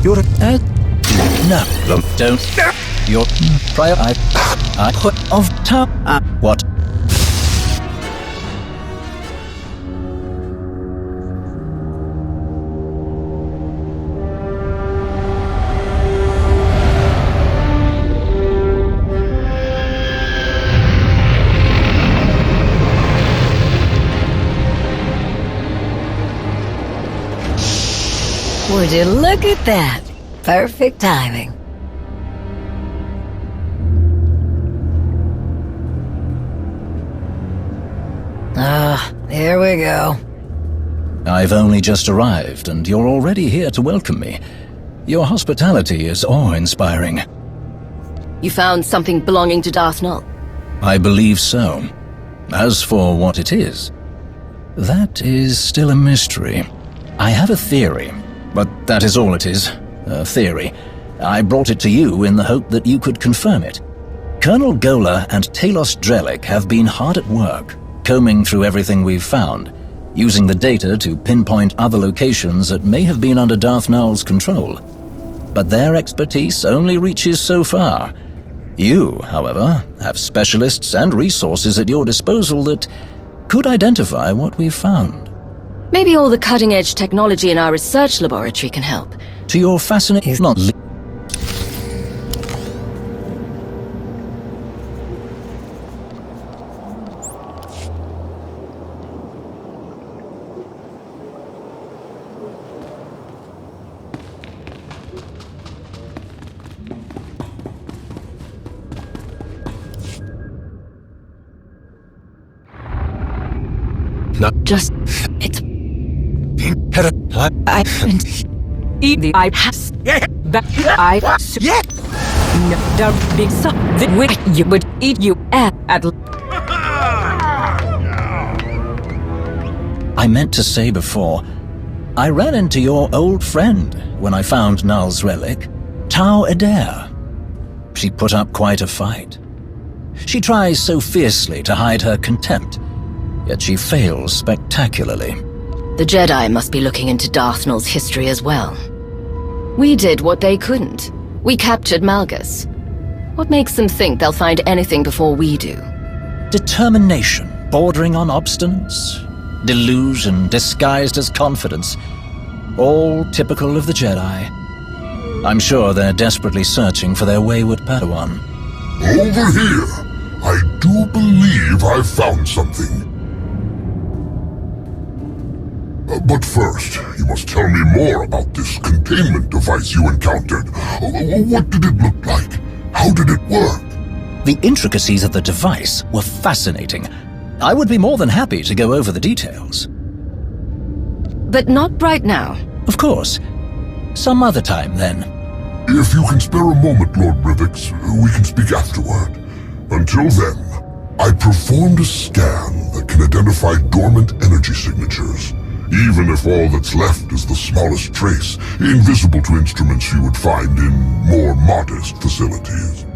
You're No, don't. Your prior I put off top. What? Would you look at that? Perfect timing. Here we go. I've only just arrived, and you're already here to welcome me. Your hospitality is awe-inspiring. You found something belonging to Darth Null? I believe so. As for what it is, that is still a mystery. I have a theory, but that is all it is, a theory. I brought it to you in the hope that you could confirm it. Colonel Gola and Talos Drellick have been hard at work, combing through everything we've found, using the data to pinpoint other locations that may have been under Darth Null's control. But their expertise only reaches so far. You, however, have specialists and resources at your disposal that could identify what we've found. Maybe all the cutting-edge technology in our research laboratory can help. To your fascinating... Just... it's... I Eat the I pass. Yeah. Yeah. No, don't be so. You would eat you at. I meant to say before, I ran into your old friend when I found Null's relic, Tau Adair. She put up quite a fight. She tries so fiercely to hide her contempt, yet she fails spectacularly. The Jedi must be looking into Darth Null's history as well. We did what they couldn't. We captured Malgus. What makes them think they'll find anything before we do? Determination, bordering on obstinance, delusion disguised as confidence, all typical of the Jedi. I'm sure they're desperately searching for their wayward Padawan. Over here! I do believe I've found something. But first, you must tell me more about this containment device you encountered. What did it look like? How did it work? The intricacies of the device were fascinating. I would be more than happy to go over the details. But not right now. Of course. Some other time, then. If you can spare a moment, Lord Rivix, we can speak afterward. Until then, I performed a scan that can identify dormant energy signatures. Even if all that's left is the smallest trace, invisible to instruments you would find in more modest facilities.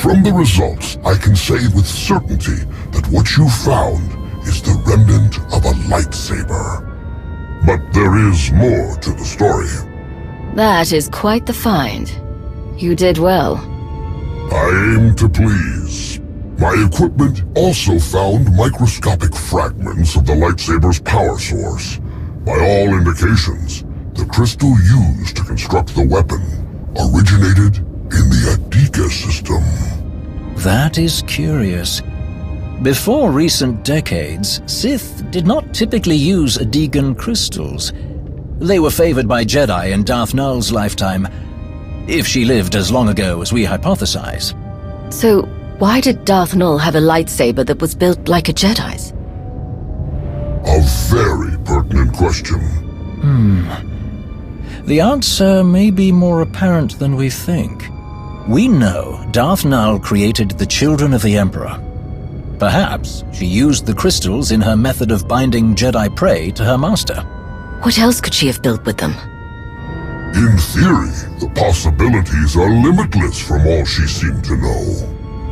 From the results, I can say with certainty that what you found is the remnant of a lightsaber. But there is more to the story. That is quite the find. You did well. I aim to please. My equipment also found microscopic fragments of the lightsaber's power source. By all indications, the crystal used to construct the weapon originated in the Adika system. That is curious. Before recent decades, Sith did not typically use Adigan crystals. They were favored by Jedi in Darth Null's lifetime, if she lived as long ago as we hypothesize. So, why did Darth Null have a lightsaber that was built like a Jedi's? A very pertinent question. The answer may be more apparent than we think. We know Darth Null created the Children of the Emperor. Perhaps she used the crystals in her method of binding Jedi prey to her master. What else could she have built with them? In theory, the possibilities are limitless from all she seemed to know.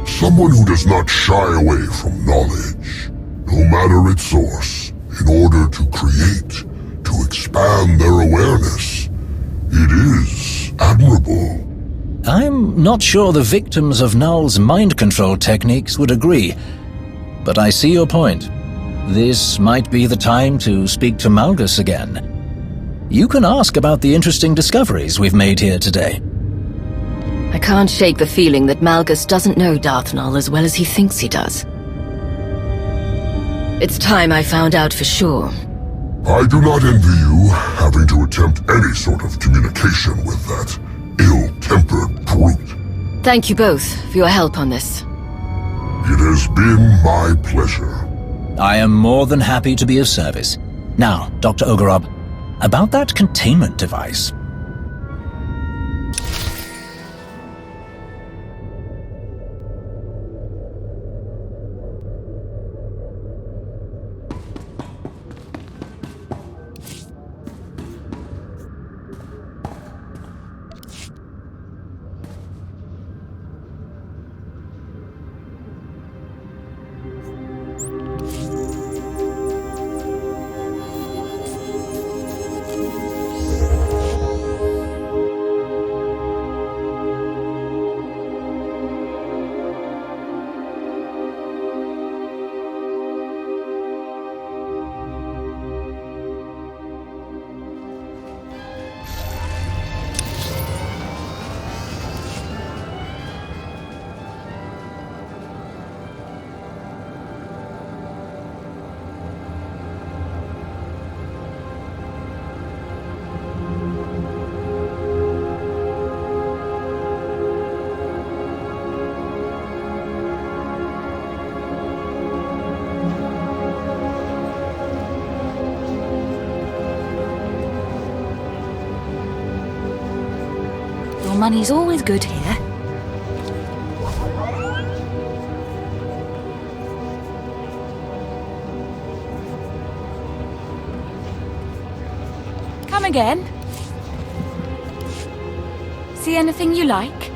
Someone who does not shy away from knowledge, no matter its source, in order to create, to expand their awareness. It is admirable. I'm not sure the victims of Null's mind control techniques would agree, but I see your point. This might be the time to speak to Malgus again. You can ask about the interesting discoveries we've made here today. I can't shake the feeling that Malgus doesn't know Darth Null as well as he thinks he does. It's time I found out for sure. I do not envy you having to attempt any sort of communication with that ill-tempered brute. Thank you both for your help on this. It has been my pleasure. I am more than happy to be of service. Now, Dr. Ogorob, about that containment device. Money's always good here. Come again. See anything you like?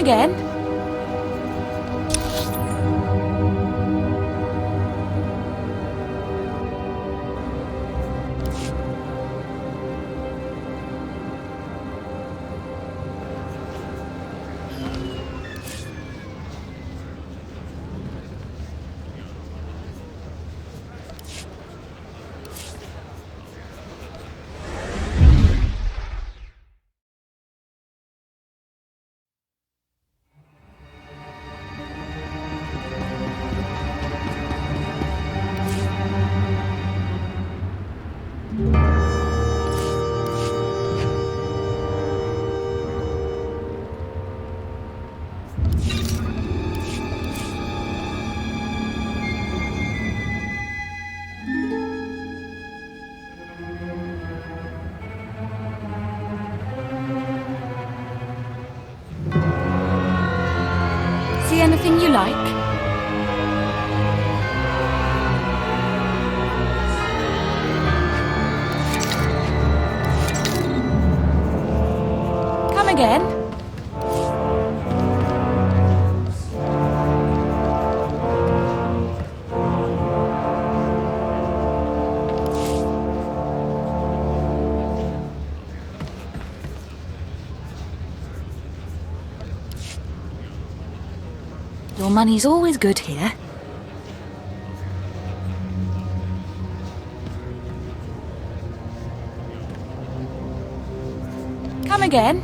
Again. See anything you like? Come again. Your money's always good here. Come again.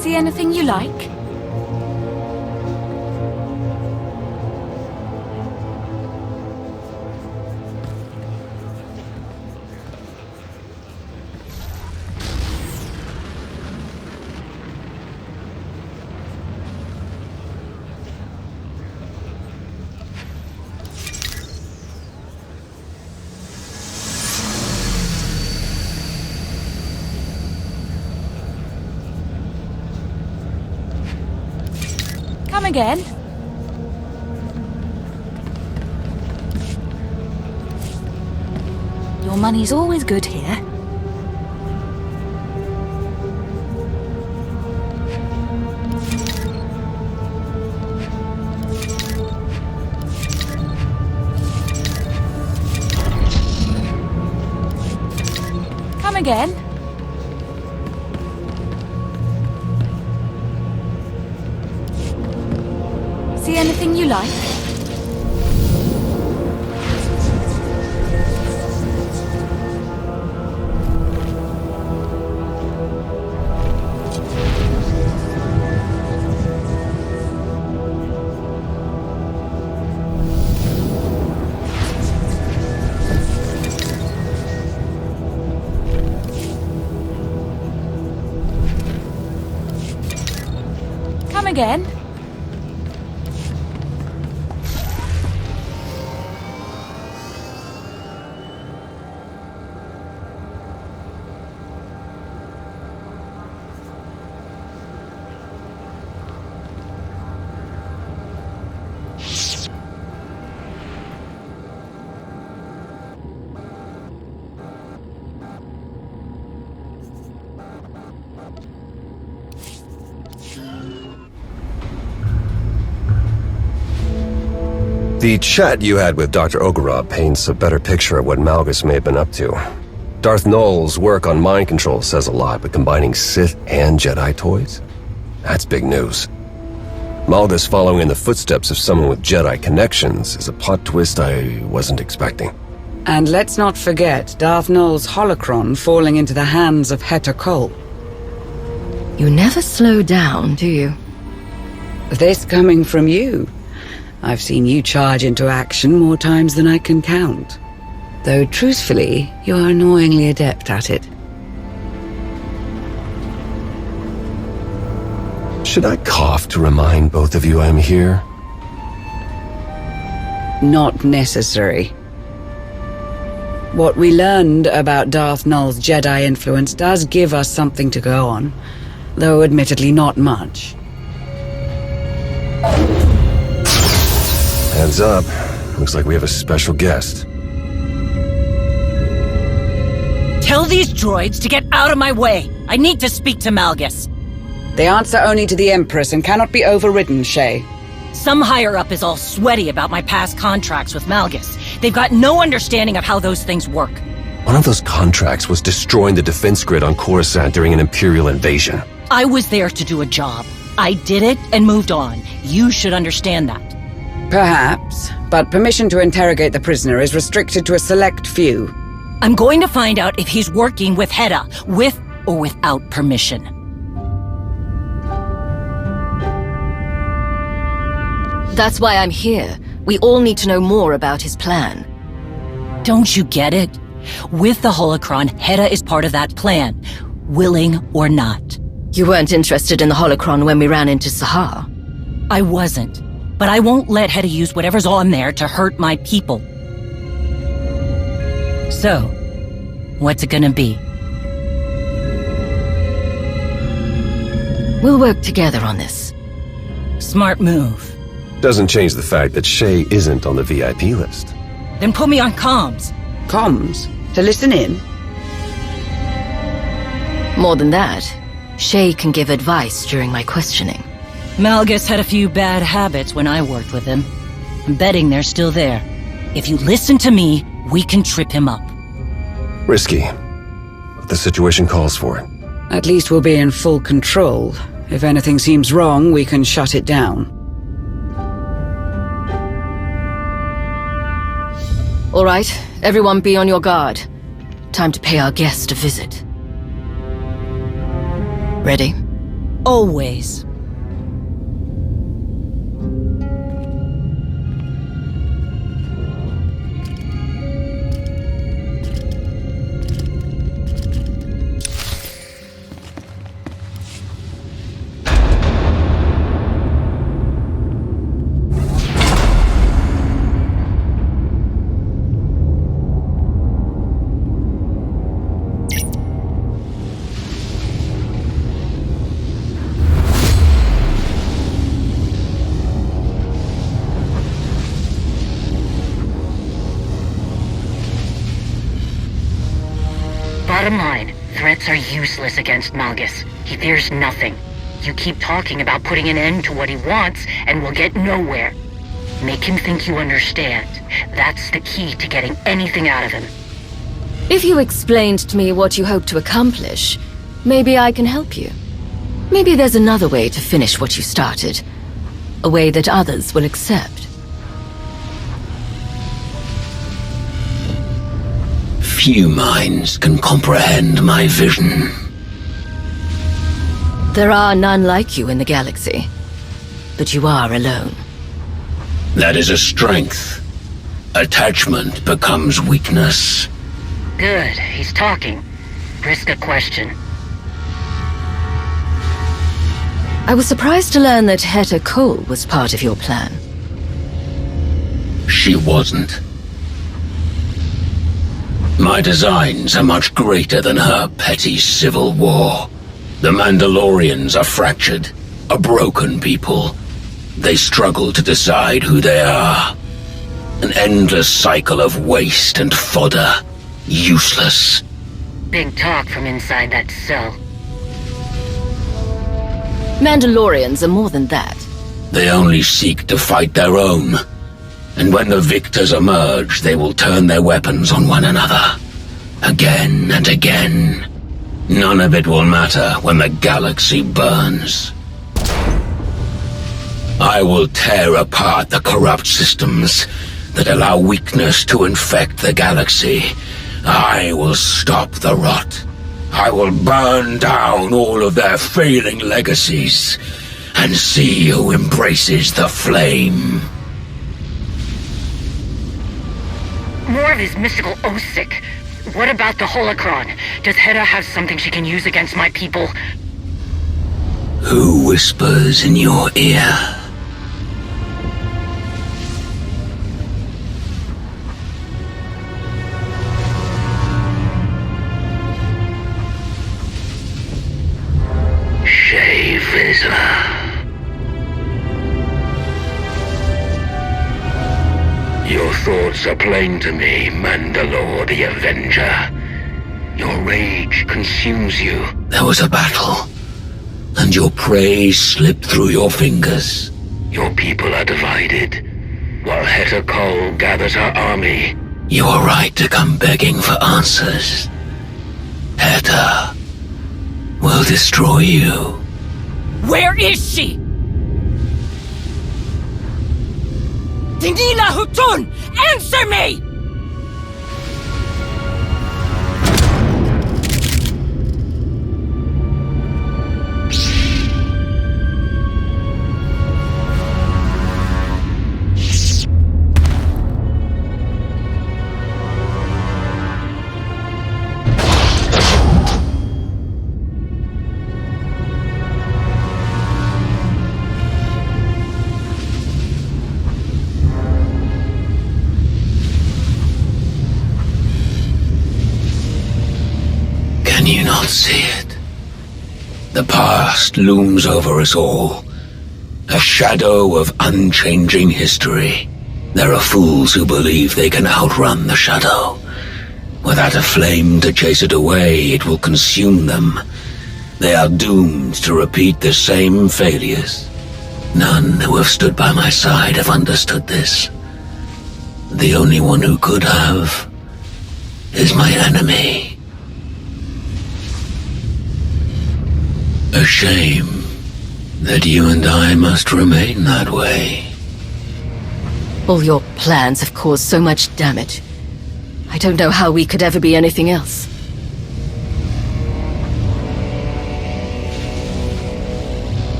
See anything you like? Come again. More money's always good here. Come again? See anything you like? Come again? The chat you had with Dr. Ogorov paints a better picture of what Malgus may have been up to. Darth Null's work on mind control says a lot, but combining Sith and Jedi toys? That's big news. Malgus following in the footsteps of someone with Jedi connections is a plot twist I wasn't expecting. And let's not forget Darth Null's holocron falling into the hands of Heta Kol. You never slow down, do you? This coming from you. I've seen you charge into action more times than I can count. Though truthfully, you're annoyingly adept at it. Should I cough to remind both of you I'm here? Not necessary. What we learned about Darth Null's Jedi influence does give us something to go on, though admittedly not much. Heads up. Looks like we have a special guest. Tell these droids to get out of my way. I need to speak to Malgus. They answer only to the Empress and cannot be overridden, Shay. Some higher-up is all sweaty about my past contracts with Malgus. They've got no understanding of how those things work. One of those contracts was destroying the defense grid on Coruscant during an Imperial invasion. I was there to do a job. I did it and moved on. You should understand that. Perhaps, but permission to interrogate the prisoner is restricted to a select few. I'm going to find out if he's working with Heta, with or without permission. That's why I'm here. We all need to know more about his plan. Don't you get it? With the holocron, Heta is part of that plan, willing or not. You weren't interested in the holocron when we ran into Sahar. I wasn't, but I won't let Heta use whatever's on there to hurt my people. So, what's it gonna be? We'll work together on this. Smart move. Doesn't change the fact that Shay isn't on the VIP list. Then put me on comms. Comms? To listen in? More than that, Shay can give advice during my questioning. Malgus had a few bad habits when I worked with him. I'm betting they're still there. If you listen to me, we can trip him up. Risky, but the situation calls for it. At least we'll be in full control. If anything seems wrong, we can shut it down. All right, everyone be on your guard. Time to pay our guest a visit. Ready? Always. Bottom line, threats are useless against Malgus. He fears nothing. You keep talking about putting an end to what he wants, and we'll get nowhere. Make him think you understand. That's the key to getting anything out of him. If you explained to me what you hope to accomplish, maybe I can help you. Maybe there's another way to finish what you started. A way that others will accept. Few minds can comprehend my vision. There are none like you in the galaxy. But you are alone. That is a strength. Attachment becomes weakness. Good, he's talking. Risk a question. I was surprised to learn that Heta Cole was part of your plan. She wasn't. My designs are much greater than her petty civil war. The Mandalorians are fractured, a broken people. They struggle to decide who they are. An endless cycle of waste and fodder. Useless. Big talk from inside that cell. Mandalorians are more than that. They only seek to fight their own. And when the victors emerge, they will turn their weapons on one another. Again and again. None of it will matter when the galaxy burns. I will tear apart the corrupt systems that allow weakness to infect the galaxy. I will stop the rot. I will burn down all of their failing legacies and see who embraces the flame. More of his mystical Osic. What about the holocron? Does Heta have something she can use against my people? Who whispers in your ear? Your thoughts are plain to me, Mandalore the Avenger. Your rage consumes you. There was a battle, and your prey slipped through your fingers. Your people are divided, while Heta Cole gathers her army. You are right to come begging for answers. Heta will destroy you. Where is she? Dinila Hutun! Answer me! Can you not see it? The past looms over us all. A shadow of unchanging history. There are fools who believe they can outrun the shadow. Without a flame to chase it away, it will consume them. They are doomed to repeat the same failures. None who have stood by my side have understood this. The only one who could have is my enemy. A shame that you and I must remain that way. All your plans have caused so much damage. I don't know how we could ever be anything else.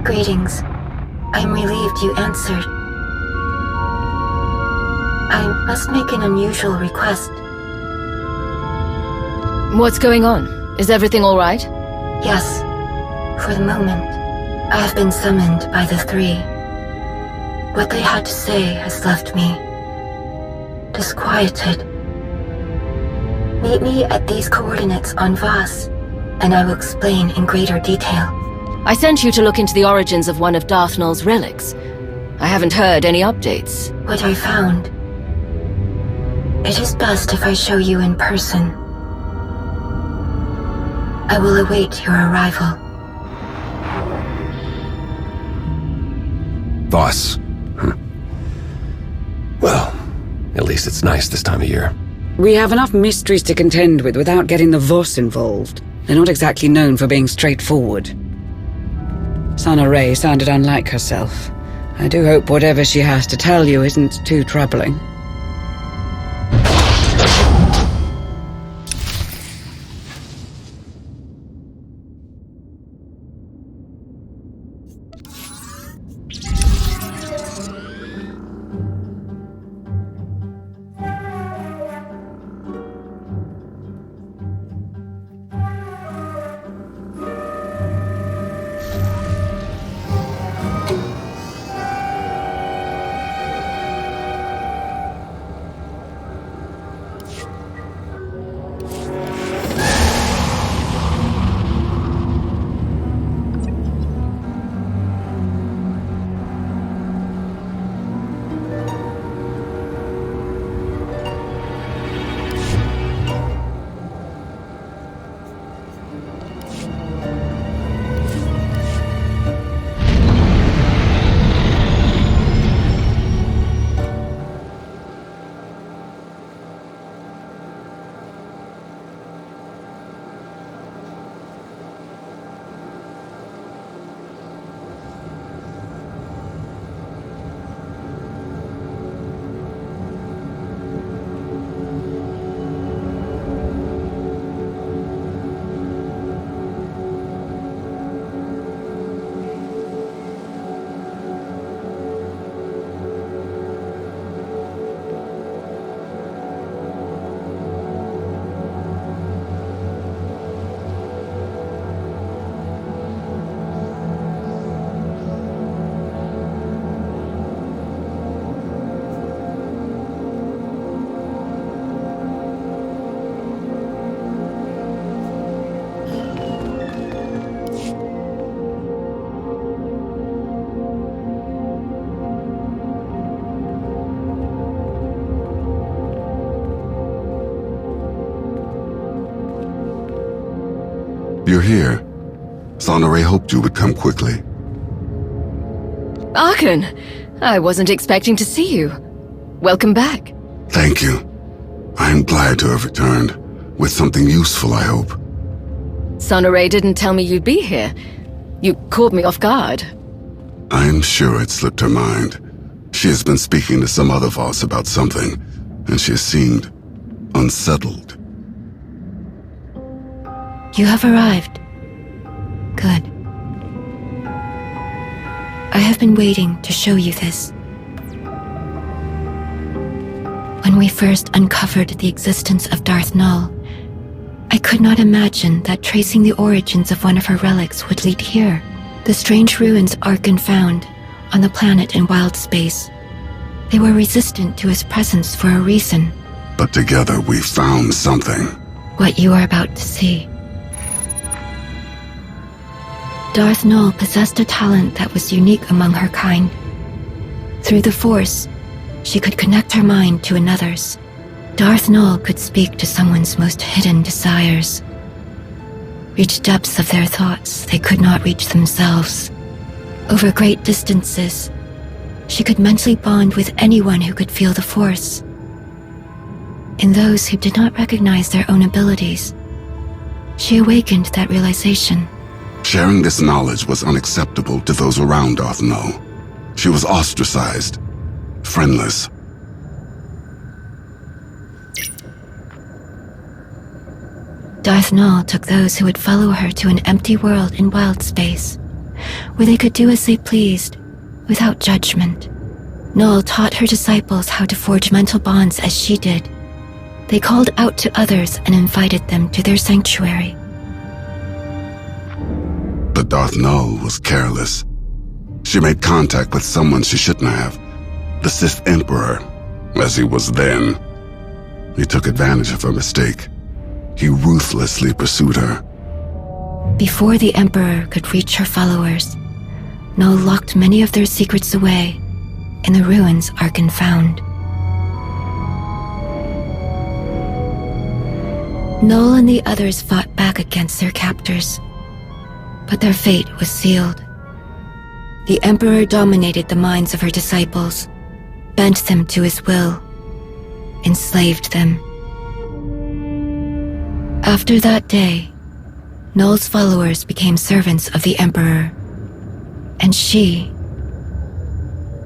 Greetings. I'm relieved you answered. I must make an unusual request. What's going on? Is everything all right? Yes. For the moment, I have been summoned by the three. What they had to say has left me disquieted. Meet me at these coordinates on Voss, and I will explain in greater detail. I sent you to look into the origins of one of Darth Nul's relics. I haven't heard any updates. What I found. It is best if I show you in person. I will await your arrival. Voss. Well, at least it's nice this time of year. We have enough mysteries to contend with without getting the Voss involved. They're not exactly known for being straightforward. Sana Ray sounded unlike herself. I do hope whatever she has to tell you isn't too troubling. You're here. Sana Ray hoped you would come quickly. Arkan! I wasn't expecting to see you. Welcome back. Thank you. I am glad to have returned. With something useful, I hope. Sana Ray didn't tell me you'd be here. You caught me off guard. I'm sure it slipped her mind. She has been speaking to some other Voss about something, and she has seemed unsettled. You have arrived. Good. I have been waiting to show you this. When we first uncovered the existence of Darth Nul, I could not imagine that tracing the origins of one of her relics would lead here. The strange ruins Arkan found on the planet in wild space. They were resistant to his presence for a reason. But together we found something. What you are about to see. Darth Nul possessed a talent that was unique among her kind. Through the Force, she could connect her mind to another's. Darth Nul could speak to someone's most hidden desires, reach depths of their thoughts they could not reach themselves. Over great distances, she could mentally bond with anyone who could feel the Force. In those who did not recognize their own abilities, she awakened that realization. Sharing this knowledge was unacceptable to those around Darth Nul. She was ostracized, friendless. Darth Nul took those who would follow her to an empty world in wild space, where they could do as they pleased, without judgment. Nul taught her disciples how to forge mental bonds as she did, They called out to others and invited them to their sanctuary. But Darth Null was careless. She made contact with someone she shouldn't have. The Sith Emperor, as he was then. He took advantage of her mistake. He ruthlessly pursued her. Before the Emperor could reach her followers, Null locked many of their secrets away in the ruins Arkan found. Null and the others fought back against their captors, but their fate was sealed. The Emperor dominated the minds of her disciples, bent them to his will, enslaved them. After that day, Null's followers became servants of the Emperor, and she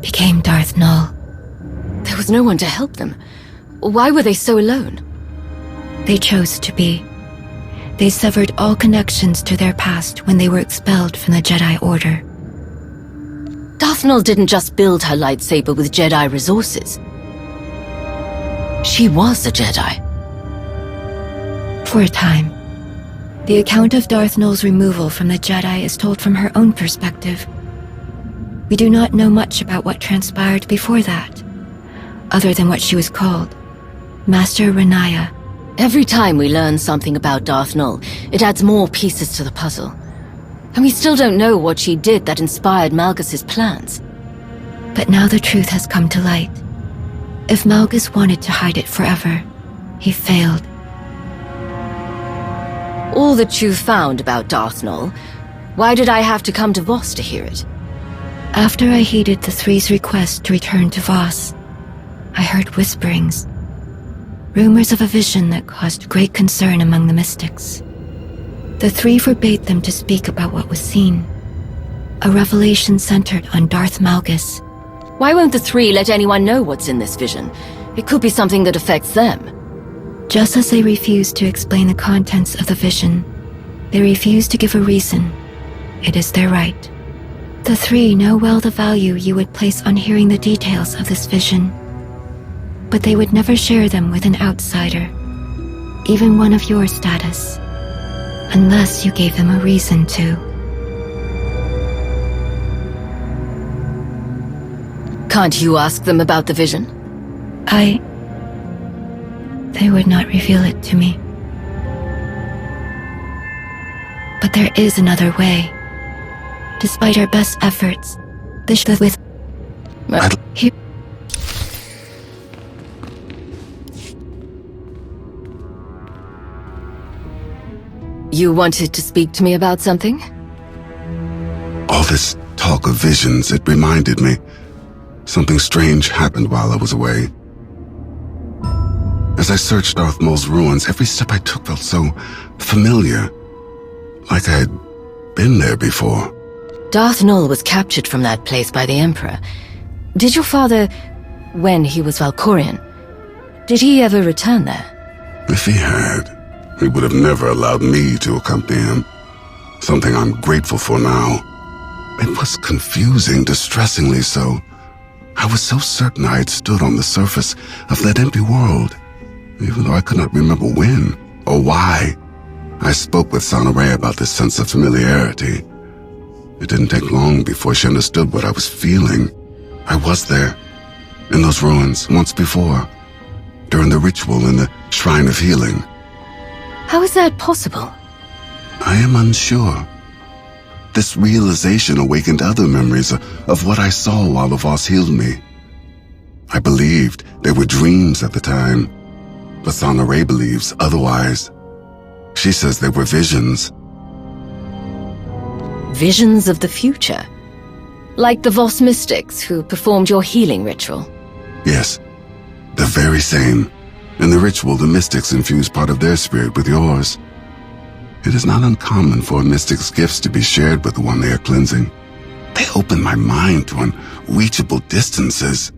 became Darth Null. There was no one to help them. Why were they so alone? They chose to be. They severed all connections to their past when they were expelled from the Jedi Order. Darth Null didn't just build her lightsaber with Jedi resources. She was a Jedi. For a time. The account of Darth Null's removal from the Jedi is told from her own perspective. We do not know much about what transpired before that, other than what she was called, Master Renaya. Every time we learn something about Darth Null, it adds more pieces to the puzzle. And we still don't know what she did that inspired Malgus's plans. But now the truth has come to light. If Malgus wanted to hide it forever, he failed. All that you found about Darth Null, why did I have to come to Voss to hear it? After I heeded the Three's request to return to Voss, I heard whisperings. Rumors of a vision that caused great concern among the mystics. The Three forbade them to speak about what was seen. A revelation centered on Darth Malgus. Why won't the Three let anyone know what's in this vision? It could be something that affects them. Just as they refused to explain the contents of the vision, they refused to give a reason. It is their right. The Three know well the value you would place on hearing the details of this vision. But they would never share them with an outsider, even one of your status, unless you gave them a reason to. Can't you ask them about the vision? They would not reveal it to me. But there is another way. Despite our best efforts, here. You wanted to speak to me about something? All this talk of visions, it reminded me. Something strange happened while I was away. As I searched Darth Maul's ruins, every step I took felt so familiar. Like I had been there before. Darth Null was captured from that place by the Emperor. Did your father, when he was Valkorian, did he ever return there? If he had, he would have never allowed me to accompany him. Something I'm grateful for now. It was confusing, distressingly so. I was so certain I had stood on the surface of that empty world, even though I could not remember when or why. I spoke with Sana Ray about this sense of familiarity. It didn't take long before she understood what I was feeling. I was there, in those ruins, once before, during the ritual in the Shrine of Healing. How is that possible? I am unsure. This realization awakened other memories of what I saw while the Voss healed me. I believed they were dreams at the time, but Sana Ray believes otherwise. She says they were visions. Visions of the future? Like the Voss mystics who performed your healing ritual? Yes, the very same. In the ritual, the mystics infuse part of their spirit with yours. It is not uncommon for a mystic's gifts to be shared with the one they are cleansing. They open my mind to unreachable distances.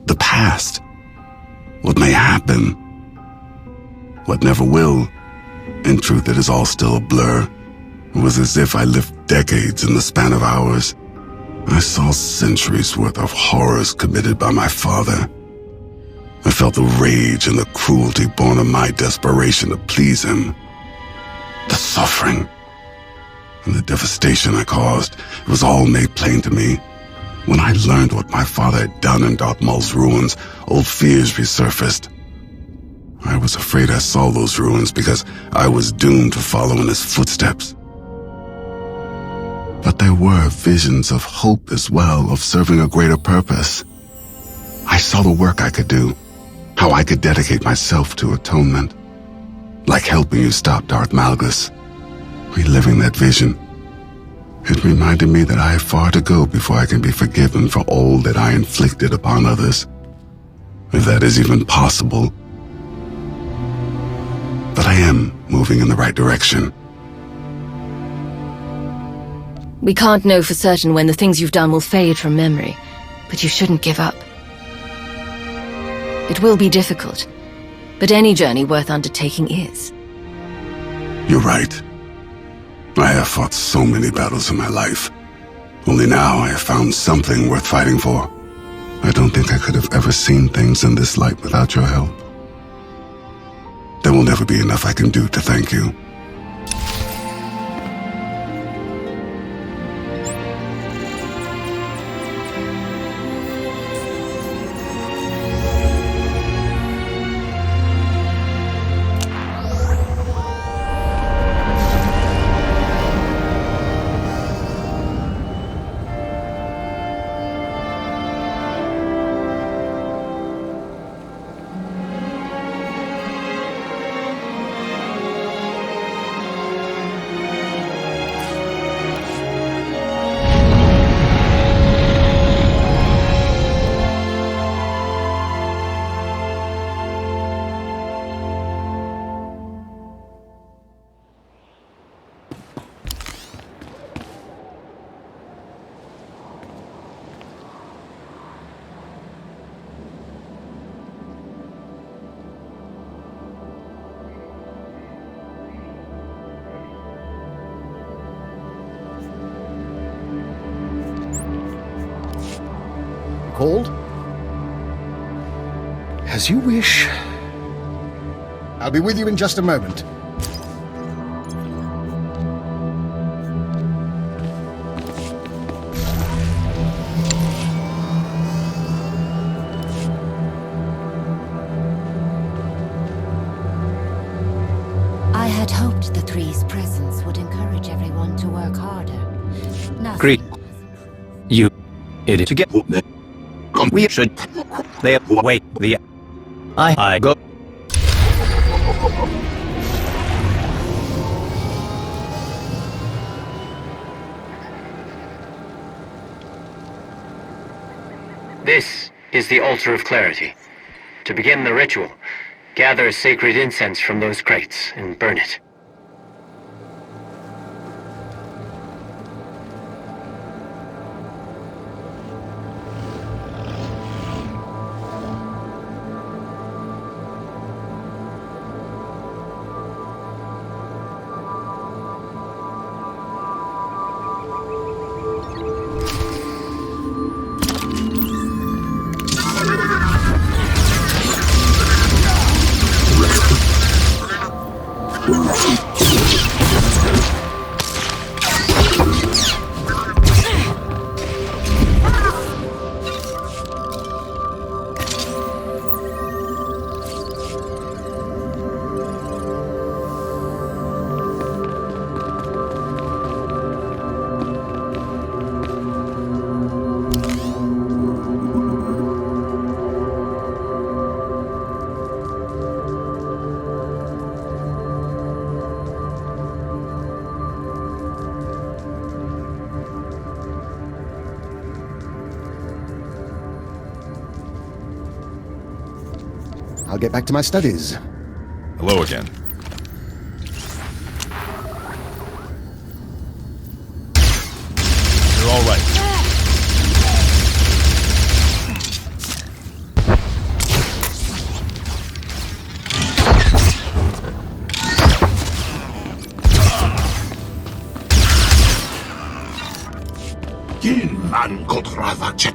The past. What may happen. What never will. In truth, it is all still a blur. It was as if I lived decades in the span of hours. I saw centuries worth of horrors committed by my father. I felt the rage and the cruelty born of my desperation to please him. The suffering and the devastation I caused, it was all made plain to me. When I learned what my father had done in Darth Maul's ruins, old fears resurfaced. I was afraid I saw those ruins because I was doomed to follow in his footsteps. But there were visions of hope as well, of serving a greater purpose. I saw the work I could do, how I could dedicate myself to atonement. Like helping you stop Darth Malgus. Reliving that vision, it reminded me that I have far to go before I can be forgiven for all that I inflicted upon others. If that is even possible. But I am moving in the right direction. We can't know for certain when the things you've done will fade from memory, but you shouldn't give up. It will be difficult, but any journey worth undertaking is. You're right. I have fought so many battles in my life. Only now I have found something worth fighting for. I don't think I could have ever seen things in this light without your help. There will never be enough I can do to thank you. Cold? As you wish. I'll be with you in just a moment. I had hoped the Three's presence would encourage everyone to work harder. Greet you. It is to get. We should. They wait. I go. This is the Altar of Clarity. To begin the ritual, gather sacred incense from those crates and burn it. I'll get back to my studies. Hello again. You're all right. Kin man kotrava chet